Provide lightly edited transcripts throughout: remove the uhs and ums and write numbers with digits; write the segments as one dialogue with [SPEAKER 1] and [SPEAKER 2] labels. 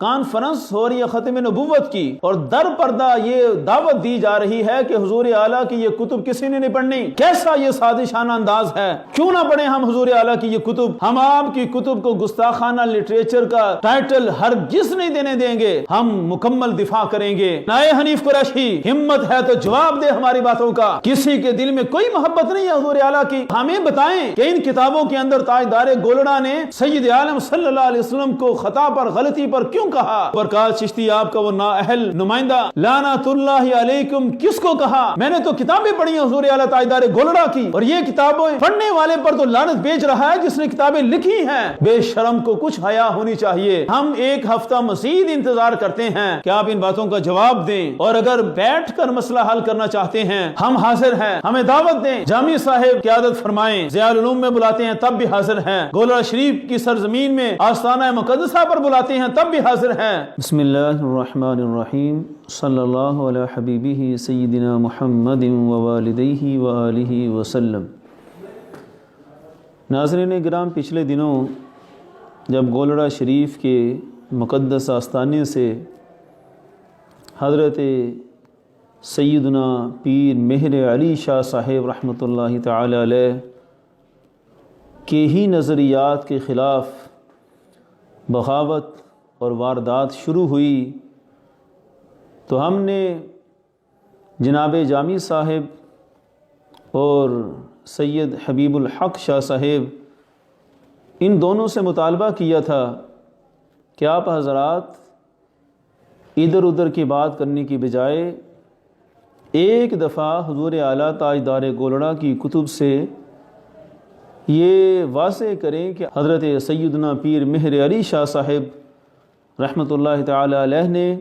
[SPEAKER 1] Conference ہو رہی ہے ختم نبوت کی، اور در پردہ یہ دعوت دی جا رہی ہے کہ حضور اعلیٰ کی یہ کتب کسی نے نہیں پڑھنی۔ کیسا یہ سازشانہ انداز ہے؟ کیوں نہ پڑھیں ہم حضور اعلیٰ کی یہ کتب؟ ہم آپ کی کتب کو گستاخانہ لٹریچر کا ٹائٹل ہرگز نہیں دینے دیں گے، ہم مکمل دفاع کریں گے۔ نائے حنیف قریشی، ہمت ہے تو جواب دے ہماری باتوں کا۔ کسی کے دل میں کوئی محبت نہیں ہے حضور اعلیٰ کی؟ ہمیں بتائیں کہ ان کتابوں کے اندر تاجدار گولڑا نے سید عالم صلی اللہ علیہ وسلم کو خطا پر، غلطی پر کیوں کہا؟ پرکاش چشتی آپ کا وہ نااہل نمائندہ لعنت اللہ علیکم کس کو کہا؟ میں نے تو کتابیں پڑھی ہیں حضور اعلیٰ تاجدار گولڑا کی، اور یہ کتابیں پڑھنے والے پر تو لعنت بیچ رہا ہے جس نے کتابیں لکھی ہیں۔ بے شرم کو کچھ حیا ہونی چاہیے۔ ہم ایک ہفتہ مزید انتظار کرتے ہیں کہ آپ ان باتوں کا جواب دیں، اور اگر بیٹھ کر مسئلہ حل کرنا چاہتے ہیں ہم حاضر ہیں، ہمیں دعوت دیں۔ جامی صاحب قیادت فرمائیں، ضیاء العلوم میں بلاتے ہیں تب بھی حاضر ہیں، گولڑا شریف کی سرزمین میں آستانہ مقدسہ پر بلاتے ہیں تب بھی حاضر ہیں۔ بسم اللہ الرحمن الرحیم، صلی اللہ علی حبیبہ سیدنا محمد ووالدیہ وآلہ وسلم۔ ناظرین گرام، پچھلے دنوں جب گولڑا شریف کے مقدس آستانے سے حضرت سیدنا پیر مہر علی شاہ صاحب رحمۃ اللہ تعالی علیہ کے ہی نظریات کے خلاف بغاوت اور واردات شروع ہوئی، تو ہم نے جناب جامی صاحب اور سید حبیب الحق شاہ صاحب ان دونوں سے مطالبہ کیا تھا کہ آپ حضرات ادھر ادھر کی بات کرنے کی بجائے ایک دفعہ حضور اعلیٰ تاجدار گولڑا کی کتب سے یہ واضح کریں کہ حضرت سیدنا پیر مہر علی شاہ صاحب رحمۃ اللہ تعالی علیہ نے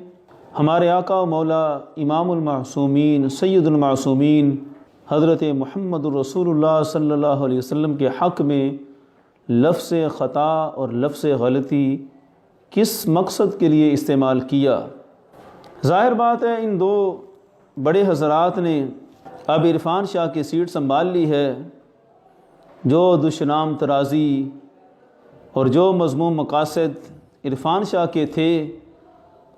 [SPEAKER 1] ہمارے آقا و مولا امام المعصومین سید المعصومین حضرت محمد الرسول اللہ صلی اللہ علیہ وسلم کے حق میں لفظ خطا اور لفظ غلطی کس مقصد کے لیے استعمال کیا۔ ظاہر بات ہے ان دو بڑے حضرات نے اب عرفان شاہ کی سیٹ سنبھال لی ہے، جو دشنام ترازی اور جو مضمون مقاصد عرفان شاہ کے تھے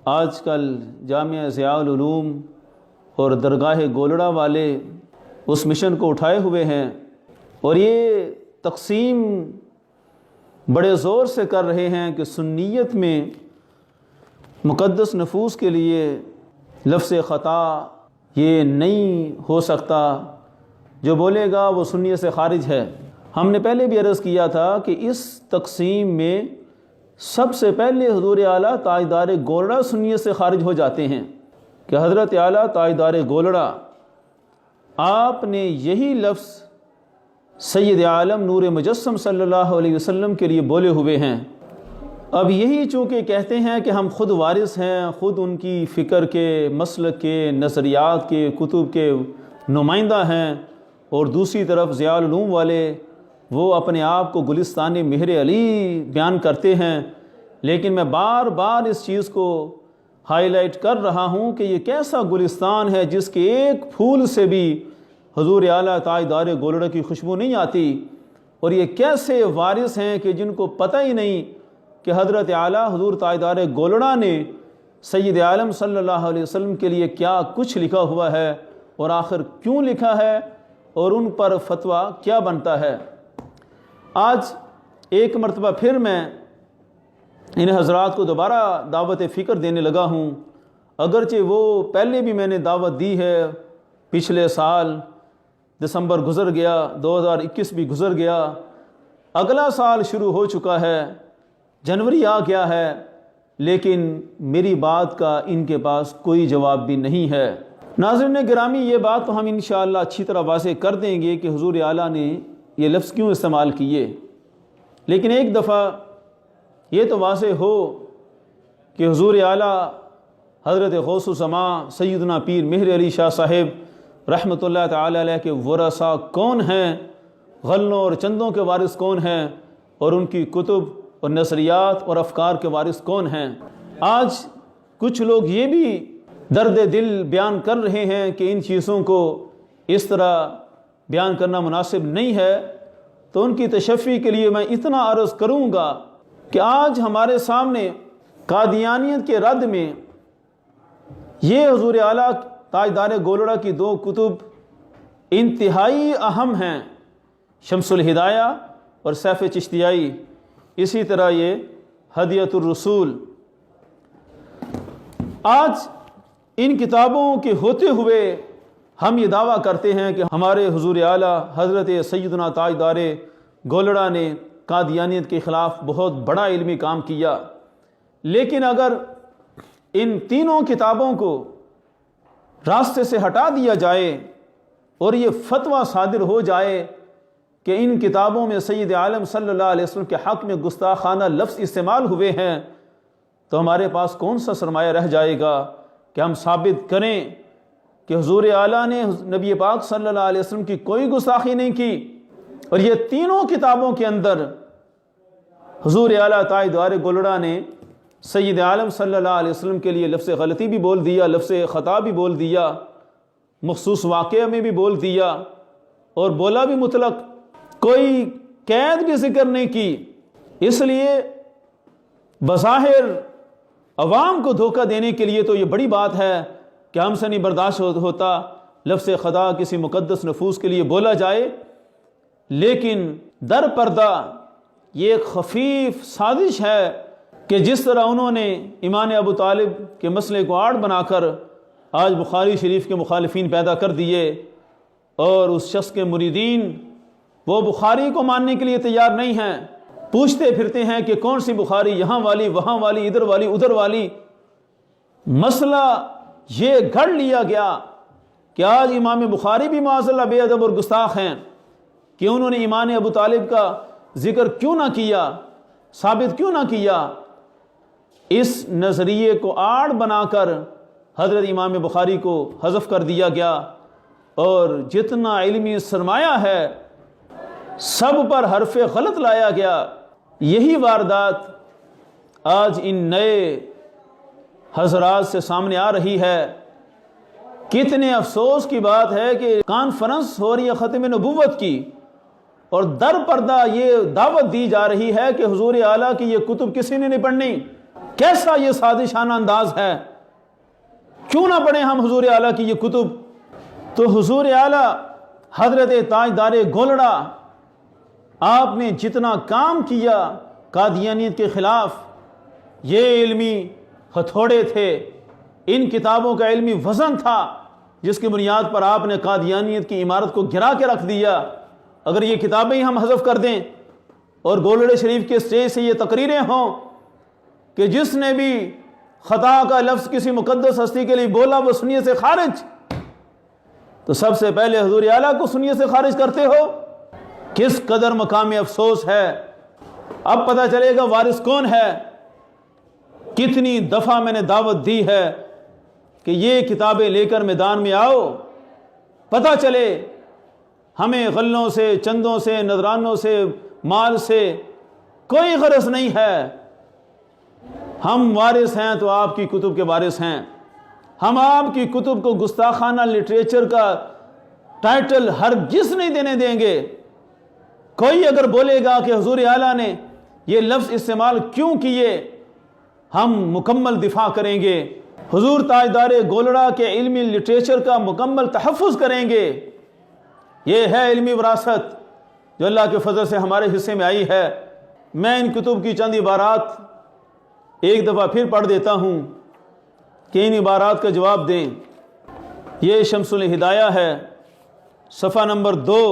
[SPEAKER 1] آج کل جامعہ ضیاء العلوم اور درگاہ گولڑا والے اس مشن کو اٹھائے ہوئے ہیں، اور یہ تقسیم بڑے زور سے کر رہے ہیں کہ سنیت میں مقدس نفوس کے لیے لفظ خطا یہ نہیں ہو سکتا، جو بولے گا وہ سنیت سے خارج ہے۔ ہم نے پہلے بھی عرض کیا تھا کہ اس تقسیم میں سب سے پہلے حضور اعلیٰ تاجدار گولڑا سنیت سے خارج ہو جاتے ہیں کہ حضرت اعلیٰ تاجدار گولڑا آپ نے یہی لفظ سید عالم نور مجسم صلی اللہ علیہ وسلم کے لیے بولے ہوئے ہیں۔ اب یہی چونکہ کہتے ہیں کہ ہم خود وارث ہیں، خود ان کی فکر کے، مسلک کے، نظریات کے، کتب کے نمائندہ ہیں، اور دوسری طرف ضیاء العلوم والے وہ اپنے آپ کو گلستان مہر علی بیان کرتے ہیں، لیکن میں بار بار اس چیز کو ہائی لائٹ کر رہا ہوں کہ یہ کیسا گلستان ہے جس کے ایک پھول سے بھی حضور اعلیٰ تاجدار گولڑا کی خوشبو نہیں آتی، اور یہ کیسے وارث ہیں کہ جن کو پتہ ہی نہیں کہ حضرت اعلیٰ حضور تاجدار گولڑا نے سید عالم صلی اللہ علیہ وسلم کے لیے کیا کچھ لکھا ہوا ہے، اور آخر کیوں لکھا ہے، اور ان پر فتویٰ کیا بنتا ہے۔ آج ایک مرتبہ پھر میں ان حضرات کو دوبارہ دعوت فکر دینے لگا ہوں، اگرچہ وہ پہلے بھی میں نے دعوت دی ہے، پچھلے سال دسمبر گزر گیا، 2021 بھی گزر گیا، اگلا سال شروع ہو چکا ہے، جنوری آ گیا ہے، لیکن میری بات کا ان کے پاس کوئی جواب بھی نہیں ہے۔ ناظرین گرامی، یہ بات تو ہم انشاءاللہ اچھی طرح واضح کر دیں گے کہ حضور اعلیٰ نے یہ لفظ کیوں استعمال کیے، لیکن ایک دفعہ یہ تو واضح ہو کہ حضور اعلیٰ حضرت غوث الزمان سیدنا پیر مہر علی شاہ صاحب رحمۃ اللہ تعالی علیہ کے ورثاء کون ہیں، غلوں اور چندوں کے وارث کون ہیں، اور ان کی کتب اور نظریات اور افکار کے وارث کون ہیں۔ آج کچھ لوگ یہ بھی درد دل بیان کر رہے ہیں کہ ان چیزوں کو اس طرح بیان کرنا مناسب نہیں ہے، تو ان کی تشفی کے لیے میں اتنا عرض کروں گا کہ آج ہمارے سامنے قادیانیت کے رد میں یہ حضور اعلیٰ تاجدار گولڑا کی دو کتب انتہائی اہم ہیں، شمس الہدایہ اور سیف چشتیائی، اسی طرح یہ ہدیۃ الرسول۔ آج ان کتابوں کے ہوتے ہوئے ہم یہ دعویٰ کرتے ہیں کہ ہمارے حضور اعلیٰ حضرت سیدنا تاجدار گولڑا نے قادیانیت کے خلاف بہت بڑا علمی کام کیا، لیکن اگر ان تینوں کتابوں کو راستے سے ہٹا دیا جائے اور یہ فتویٰ صادر ہو جائے کہ ان کتابوں میں سید عالم صلی اللہ علیہ وسلم کے حق میں گستاخانہ لفظ استعمال ہوئے ہیں، تو ہمارے پاس کون سا سرمایہ رہ جائے گا کہ ہم ثابت کریں کہ حضور اعلیٰ نے نبی پاک صلی اللہ علیہ وسلم کی کوئی گستاخی نہیں کی۔ اور یہ تینوں کتابوں کے اندر حضور اعلیٰ تاجدار گولڑا نے سید عالم صلی اللہ علیہ وسلم کے لیے لفظ غلطی بھی بول دیا، لفظ خطا بھی بول دیا، مخصوص واقعہ میں بھی بول دیا، اور بولا بھی مطلق، کوئی قید بھی ذکر نہیں کی۔ اس لیے بظاہر عوام کو دھوکہ دینے کے لیے تو یہ بڑی بات ہے کہ ہم سے نہیں برداشت ہوتا لفظ خطا کسی مقدس نفوس کے لیے بولا جائے، لیکن در پردہ یہ ایک خفیف سازش ہے کہ جس طرح انہوں نے ایمان ابو طالب کے مسئلے کو آڑ بنا کر آج بخاری شریف کے مخالفین پیدا کر دیے، اور اس شخص کے مریدین وہ بخاری کو ماننے کے لیے تیار نہیں ہیں، پوچھتے پھرتے ہیں کہ کون سی بخاری، یہاں والی، وہاں والی، ادھر والی، ادھر والی۔ مسئلہ یہ گھڑ لیا گیا کہ آج امام بخاری بھی معاذ اللہ بے ادب اور گستاخ ہیں کہ انہوں نے ایمان ابو طالب کا ذکر کیوں نہ کیا، ثابت کیوں نہ کیا۔ اس نظریے کو آڑ بنا کر حضرت امام بخاری کو حذف کر دیا گیا، اور جتنا علمی سرمایہ ہے سب پر حرف غلط لایا گیا۔ یہی واردات آج ان نئے حضرات سے سامنے آ رہی ہے۔ کتنے افسوس کی بات ہے کہ کانفرنس ہو رہی ہے ختم نبوت کی، اور در پردہ یہ دعوت دی جا رہی ہے کہ حضور اعلیٰ کی یہ کتب کسی نے نہیں پڑھنی۔ کیسا یہ سازشانہ انداز ہے، کیوں نہ پڑھیں ہم حضور اعلیٰ کی یہ کتب؟ تو حضور اعلیٰ حضرت تاجدار گولڑا، آپ نے جتنا کام کیا قادیانیت کے خلاف، یہ علمی ہتھوڑے تھے، ان کتابوں کا علمی وزن تھا جس کی بنیاد پر آپ نے قادیانیت کی عمارت کو گرا کے رکھ دیا۔ اگر یہ کتابیں ہی ہم حذف کر دیں اور گولڑے شریف کے اسٹیج سے یہ تقریریں ہوں کہ جس نے بھی خطا کا لفظ کسی مقدس ہستی کے لیے بولا وہ سنیت سے خارج، تو سب سے پہلے حضور اعلیٰ کو سنیت سے خارج کرتے ہو۔ کس قدر مقام افسوس ہے۔ اب پتہ چلے گا وارث کون ہے۔ کتنی دفعہ میں نے دعوت دی ہے کہ یہ کتابیں لے کر میدان میں آؤ، پتہ چلے ہمیں غلوں سے، چندوں سے، نذرانوں سے، مال سے کوئی غرض نہیں ہے۔ ہم وارث ہیں تو آپ کی کتب کے وارث ہیں۔ ہم آپ کی کتب کو گستاخانہ لٹریچر کا ٹائٹل ہرگز نہیں دینے دیں گے۔ کوئی اگر بولے گا کہ حضور اعلیٰ نے یہ لفظ استعمال کیوں کیے، ہم مکمل دفاع کریں گے، حضور تاجدار گولڑا کے علمی لٹریچر کا مکمل تحفظ کریں گے۔ یہ ہے علمی وراثت جو اللہ کے فضل سے ہمارے حصے میں آئی ہے۔ میں ان کتب کی چند عبارات ایک دفعہ پھر پڑھ دیتا ہوں کہ ان عبارات کا جواب دیں۔ یہ شمس الہدایہ ہے، صفحہ نمبر 2۔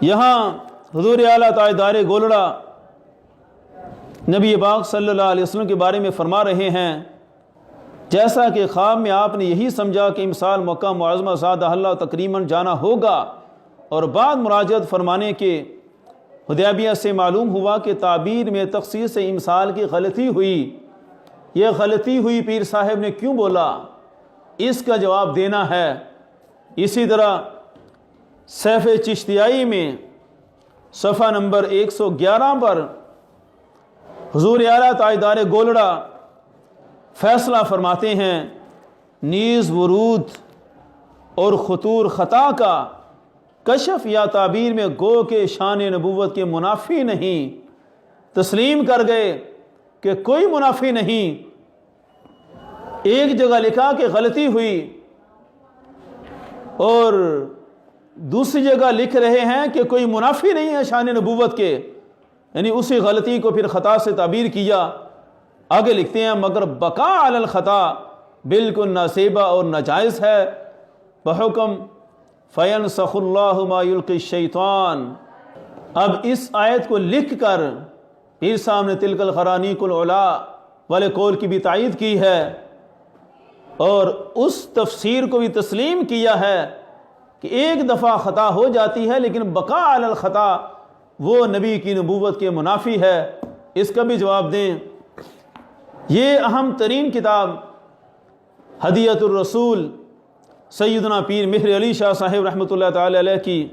[SPEAKER 1] یہاں حضور اعلیٰ تاجدار گولڑا نبی پاک صلی اللہ علیہ وسلم کے بارے میں فرما رہے ہیں، جیسا کہ خواب میں آپ نے یہی سمجھا کہ امسال مکہ معظمہ زادہ اللہ تکریماً جانا ہوگا، اور بعد مراجعت فرمانے کے حدیبیہ سے معلوم ہوا کہ تعبیر میں تخصیص امسال کی غلطی ہوئی۔ یہ غلطی ہوئی پیر صاحب نے کیوں بولا، اس کا جواب دینا ہے۔ اسی طرح سیف چشتیائی میں صفحہ نمبر 111 پر حضور اعلیٰ تاجدار گولڑا فیصلہ فرماتے ہیں، نیز ورود اور خطور خطا کا کشف یا تعبیر میں گو کے شان نبوت کے منافی نہیں، تسلیم کر گئے کہ کوئی منافی نہیں۔ ایک جگہ لکھا کہ غلطی ہوئی، اور دوسری جگہ لکھ رہے ہیں کہ کوئی منافی نہیں ہے شان نبوت کے، یعنی اسی غلطی کو پھر خطا سے تعبیر کیا۔ آگے لکھتے ہیں مگر بقا علی الخطا بالکل ناسیبہ اور ناجائز ہے، بحکم فینسخ اللہ ما یلقی الشیطان۔ اب اس آیت کو لکھ کر پیر صاحب نے تلک الخرانیق العلا والے قول کی بھی تائید کی ہے، اور اس تفسیر کو بھی تسلیم کیا ہے کہ ایک دفعہ خطا ہو جاتی ہے لیکن بقا علی الخطا وہ نبی کی نبوت کے منافی ہے۔ اس کا بھی جواب دیں۔ یہ اہم ترین کتاب ہدیۃ الرسول سیدنا پیر مہر علی شاہ صاحب رحمۃ اللہ تعالی علیہ کی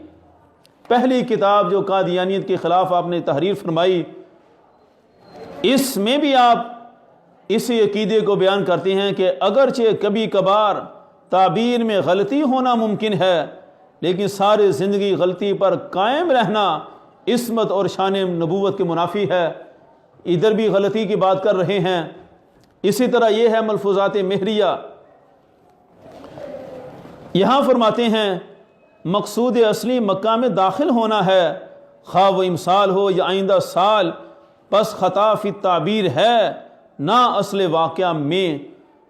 [SPEAKER 1] پہلی کتاب جو قادیانیت کے خلاف آپ نے تحریر فرمائی، اس میں بھی آپ اسی عقیدے کو بیان کرتے ہیں کہ اگرچہ کبھی کبھار تعبیر میں غلطی ہونا ممکن ہے، لیکن سارے زندگی غلطی پر قائم رہنا عصمت اور شان نبوت کے منافی ہے۔ ادھر بھی غلطی کی بات کر رہے ہیں۔ اسی طرح یہ ہے ملفوظات مہریہ، یہاں فرماتے ہیں مقصود اصلی مکہ میں داخل ہونا ہے، خواہ وہ امسال ہو یا آئندہ سال، پس خطا فی تعبیر ہے نہ اصل واقعہ میں۔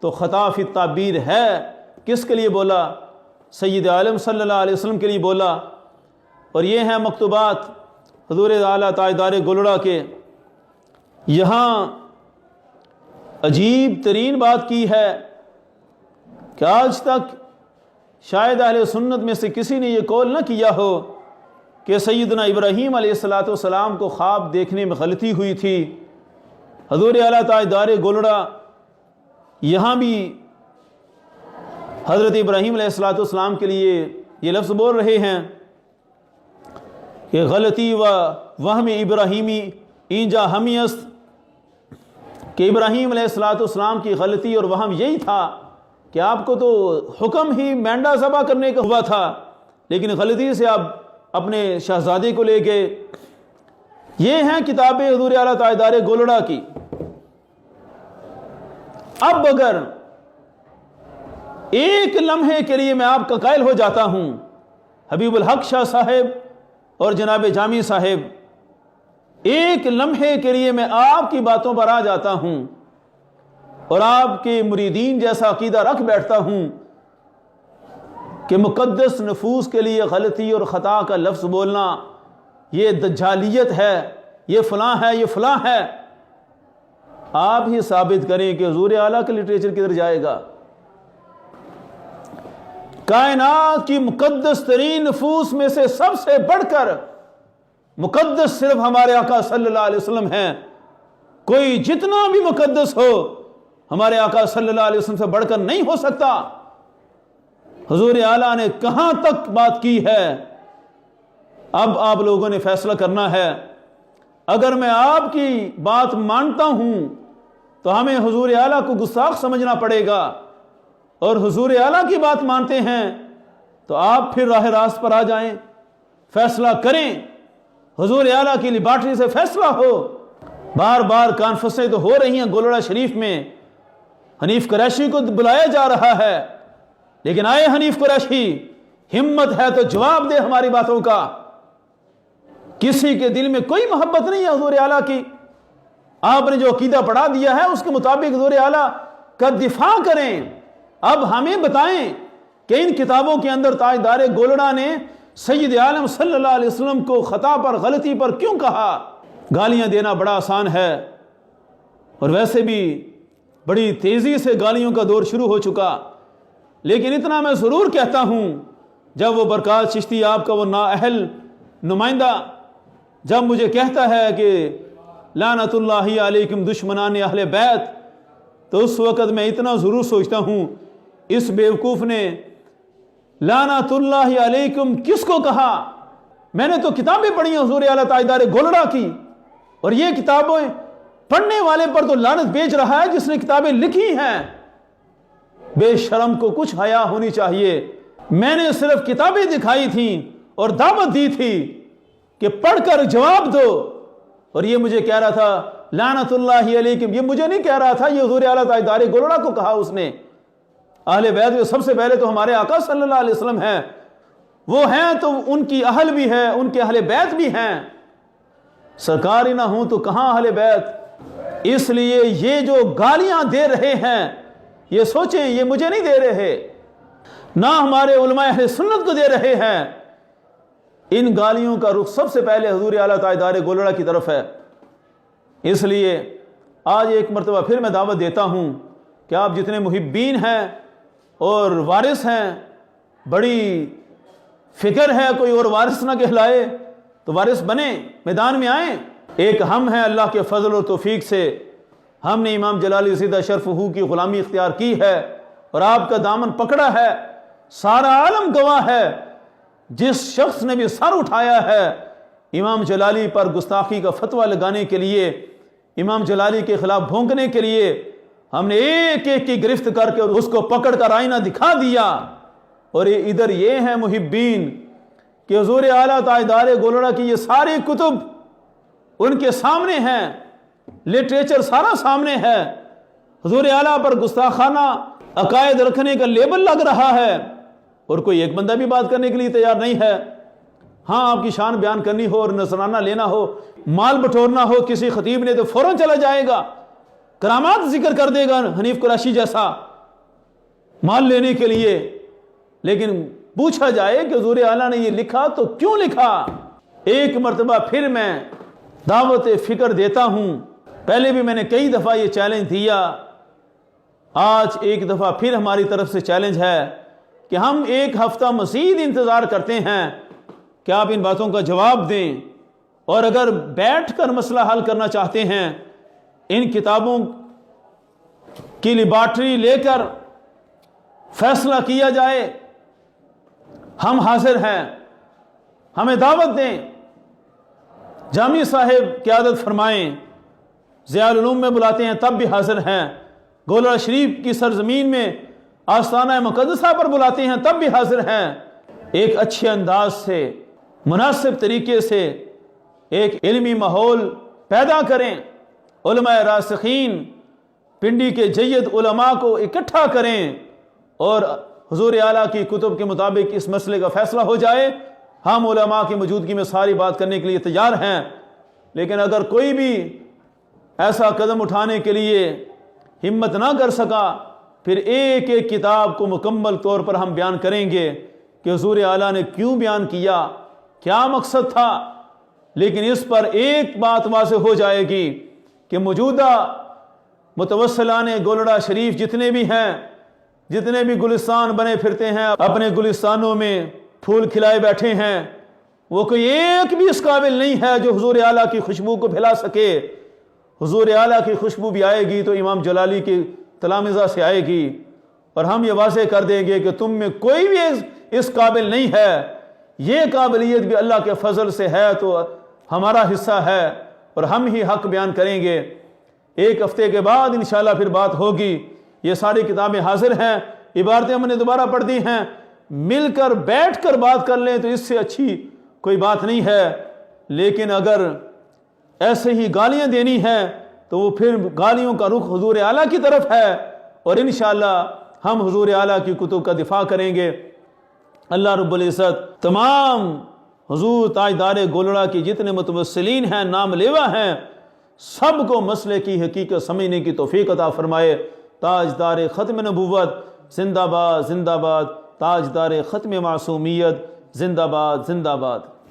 [SPEAKER 1] تو خطا فی تعبیر ہے کس کے لیے بولا؟ سید عالم صلی اللہ علیہ وسلم کے لیے بولا۔ اور یہ ہیں مکتوبات حضور اعلیٰ تاجدار گولڑا کے۔ یہاں عجیب ترین بات کی ہے کہ آج تک شاید اہل سنت میں سے کسی نے یہ قول نہ کیا ہو کہ سیدنا ابراہیم علیہ السلام کو خواب دیکھنے میں غلطی ہوئی تھی۔ حضور اعلیٰ تاجدار گولڑا یہاں بھی حضرت ابراہیم علیہ السلام کے لیے یہ لفظ بول رہے ہیں کہ غلطی و وہم ابراہیمی اینجا ہمی است، کہ ابراہیم علیہ السلام کی غلطی اور وہم یہی تھا کہ آپ کو تو حکم ہی مینڈا ذبح کرنے کا ہوا تھا، لیکن غلطی سے آپ اپنے شہزادے کو لے گئے۔ یہ ہیں کتابیں حضور اعلیٰ تاجدار گولڑا کی۔ اب اگر ایک لمحے کے لیے میں آپ کا قائل ہو جاتا ہوں، حبیب الحق شاہ صاحب اور جناب جامی صاحب، ایک لمحے کے لیے میں آپ کی باتوں پر آ جاتا ہوں اور آپ کے مریدین جیسا عقیدہ رکھ بیٹھتا ہوں کہ مقدس نفوس کے لیے غلطی اور خطا کا لفظ بولنا یہ دجالیت ہے، یہ فلاں ہے، یہ فلاں ہے، آپ ہی ثابت کریں کہ حضور اعلیٰ کا لٹریچر کدھر جائے گا؟ کائنات کی مقدس ترین نفوس میں سے سب سے بڑھ کر مقدس صرف ہمارے آقا صلی اللہ علیہ وسلم ہیں۔ کوئی جتنا بھی مقدس ہو ہمارے آقا صلی اللہ علیہ وسلم سے بڑھ کر نہیں ہو سکتا۔ حضور اعلیٰ نے کہاں تک بات کی ہے، اب آپ لوگوں نے فیصلہ کرنا ہے۔ اگر میں آپ کی بات مانتا ہوں تو ہمیں حضور اعلیٰ کو گستاخ سمجھنا پڑے گا، اور حضور اعلیٰ کی بات مانتے ہیں تو آپ پھر راہ راست پر آ جائیں، فیصلہ کریں، حضور اعلیٰ کی لیبارٹری سے فیصلہ ہو۔ بار بار کانفرنسیں تو ہو رہی ہیں گولڑا شریف میں، حنیف قریشی کو بلایا جا رہا ہے، لیکن آئے حنیف قریشی، ہمت ہے تو جواب دے ہماری باتوں کا۔ کسی کے دل میں کوئی محبت نہیں ہے حضور اعلیٰ کی، آپ نے جو عقیدہ پڑھا دیا ہے اس کے مطابق حضور اعلیٰ کا دفاع کریں۔ اب ہمیں بتائیں کہ ان کتابوں کے اندر تاجدار گولڑا نے سید عالم صلی اللہ علیہ وسلم کو خطا پر، غلطی پر کیوں کہا؟ گالیاں دینا بڑا آسان ہے، اور ویسے بھی بڑی تیزی سے گالیوں کا دور شروع ہو چکا، لیکن اتنا میں ضرور کہتا ہوں، جب وہ برکات چشتی آپ کا وہ نااہل نمائندہ جب مجھے کہتا ہے کہ لعنت اللہ علیکم دشمنان اہل بیت، تو اس وقت میں اتنا ضرور سوچتا ہوں اس بیوقوف نے لعنت اللہ علیکم کس کو کہا؟ میں نے تو کتابیں پڑھی ہیں حضور اعلیٰ تاجدار گولڑا کی، اور یہ کتابیں پڑھنے والے پر تو لعنت بیچ رہا ہے جس نے کتابیں لکھی ہیں۔ بے شرم کو کچھ حیا ہونی چاہیے۔ میں نے صرف کتابیں دکھائی تھیں اور دعوت دی تھی کہ پڑھ کر جواب دو، اور یہ مجھے کہہ رہا تھا لعنت اللہ علیکم، یہ مجھے نہیں کہہ رہا تھا، یہ حضور اعلیٰ تاجدار گولڑا کو کہا اس نے۔ اہل بیت میں سب سے پہلے تو ہمارے آقا صلی اللہ علیہ وسلم ہیں، وہ ہیں تو ان کی اہل بھی ہے، ان کے اہل بیت بھی ہیں، سرکار ہی نہ ہوں تو کہاں اہل بیت؟ اس لیے یہ جو گالیاں دے رہے ہیں یہ سوچیں یہ مجھے نہیں دے رہے، نہ ہمارے علماء اہل سنت کو دے رہے ہیں، ان گالیوں کا رخ سب سے پہلے حضور اعلیٰ تاجدار گولڑا کی طرف ہے۔ اس لیے آج ایک مرتبہ پھر میں دعوت دیتا ہوں کہ آپ جتنے محبین ہیں اور وارث ہیں، بڑی فکر ہے کوئی اور وارث نہ کہلائے تو وارث بنیں، میدان میں آئیں۔ ایک ہم ہیں اللہ کے فضل و توفیق سے، ہم نے امام جلالی سیدہ شرف ہو کی غلامی اختیار کی ہے اور آپ کا دامن پکڑا ہے، سارا عالم گواہ ہے، جس شخص نے بھی سر اٹھایا ہے امام جلالی پر گستاخی کا فتویٰ لگانے کے لیے، امام جلالی کے خلاف بھونکنے کے لیے، ہم نے ایک ایک کی گرفت کر کے اس کو پکڑ کر آئینہ دکھا دیا۔ اور ادھر یہ ہیں محبین کہ حضور اعلیٰ تاجدار گولڑا کی یہ ساری کتب ان کے سامنے ہیں، لٹریچر سارا سامنے ہے، حضور اعلیٰ پر گستاخانہ عقائد رکھنے کا لیبل لگ رہا ہے اور کوئی ایک بندہ بھی بات کرنے کے لیے تیار نہیں ہے۔ ہاں آپ کی شان بیان کرنی ہو اور نذرانہ لینا ہو، مال بٹورنا ہو کسی خطیب نے تو فوراً چلا جائے گا، کرامات ذکر کر دے گا حنیف قریشی جیسا مال لینے کے لیے، لیکن پوچھا جائے کہ حضور اعلیٰ نے یہ لکھا تو کیوں لکھا؟ ایک مرتبہ پھر میں دعوت فکر دیتا ہوں، پہلے بھی میں نے کئی دفعہ یہ چیلنج دیا، آج ایک دفعہ پھر ہماری طرف سے چیلنج ہے کہ ہم ایک ہفتہ مزید انتظار کرتے ہیں کہ آپ ان باتوں کا جواب دیں، اور اگر بیٹھ کر مسئلہ حل کرنا چاہتے ہیں، ان کتابوں کی لیبارٹری لے کر فیصلہ کیا جائے، ہم حاضر ہیں، ہمیں دعوت دیں۔ جامی صاحب قیادت فرمائیں، ضیاء العلوم میں بلاتے ہیں تب بھی حاضر ہیں، گولڑا شریف کی سرزمین میں آستانہ مقدسہ پر بلاتے ہیں تب بھی حاضر ہیں۔ ایک اچھے انداز سے، مناسب طریقے سے ایک علمی ماحول پیدا کریں، علماء راسخین پنڈی کے جید علماء کو اکٹھا کریں اور حضور اعلیٰ کی کتب کے مطابق اس مسئلے کا فیصلہ ہو جائے۔ ہم علماء کی موجودگی میں ساری بات کرنے کے لیے تیار ہیں، لیکن اگر کوئی بھی ایسا قدم اٹھانے کے لیے ہمت نہ کر سکا، پھر ایک ایک کتاب کو مکمل طور پر ہم بیان کریں گے کہ حضور اعلیٰ نے کیوں بیان کیا، کیا مقصد تھا۔ لیکن اس پر ایک بات واضح ہو جائے گی کہ موجودہ متوسلان گولڑا شریف جتنے بھی ہیں، جتنے بھی گلستان بنے پھرتے ہیں، اپنے گلستانوں میں پھول کھلائے بیٹھے ہیں، وہ کوئی ایک بھی اس قابل نہیں ہے جو حضور اعلیٰ کی خوشبو کو پھیلا سکے۔ حضور اعلیٰ کی خوشبو بھی آئے گی تو امام جلالی کی تلامذہ سے آئے گی، اور ہم یہ واضح کر دیں گے کہ تم میں کوئی بھی اس قابل نہیں ہے، یہ قابلیت بھی اللہ کے فضل سے ہے تو ہمارا حصہ ہے اور ہم ہی حق بیان کریں گے۔ ایک ہفتے کے بعد انشاءاللہ پھر بات ہوگی، یہ ساری کتابیں حاضر ہیں، عبارتیں ہم نے دوبارہ پڑھ دی ہیں، مل کر بیٹھ کر بات کر لیں تو اس سے اچھی کوئی بات نہیں ہے۔ لیکن اگر ایسے ہی گالیاں دینی ہیں تو وہ پھر گالیوں کا رخ حضور اعلیٰ کی طرف ہے، اور انشاءاللہ ہم حضور اعلیٰ کی کتب کا دفاع کریں گے۔ اللہ رب العزت تمام حضور تاجدار گولڑا کی جتنے متوسلین ہیں، نام لیوا ہیں، سب کو مسئلے کی حقیقت سمجھنے کی توفیق عطا فرمائے۔ تاجدار ختم نبوت زندہ باد، زندہ باد، تاجدار ختم معصومیت زندہ باد، زندہ باد۔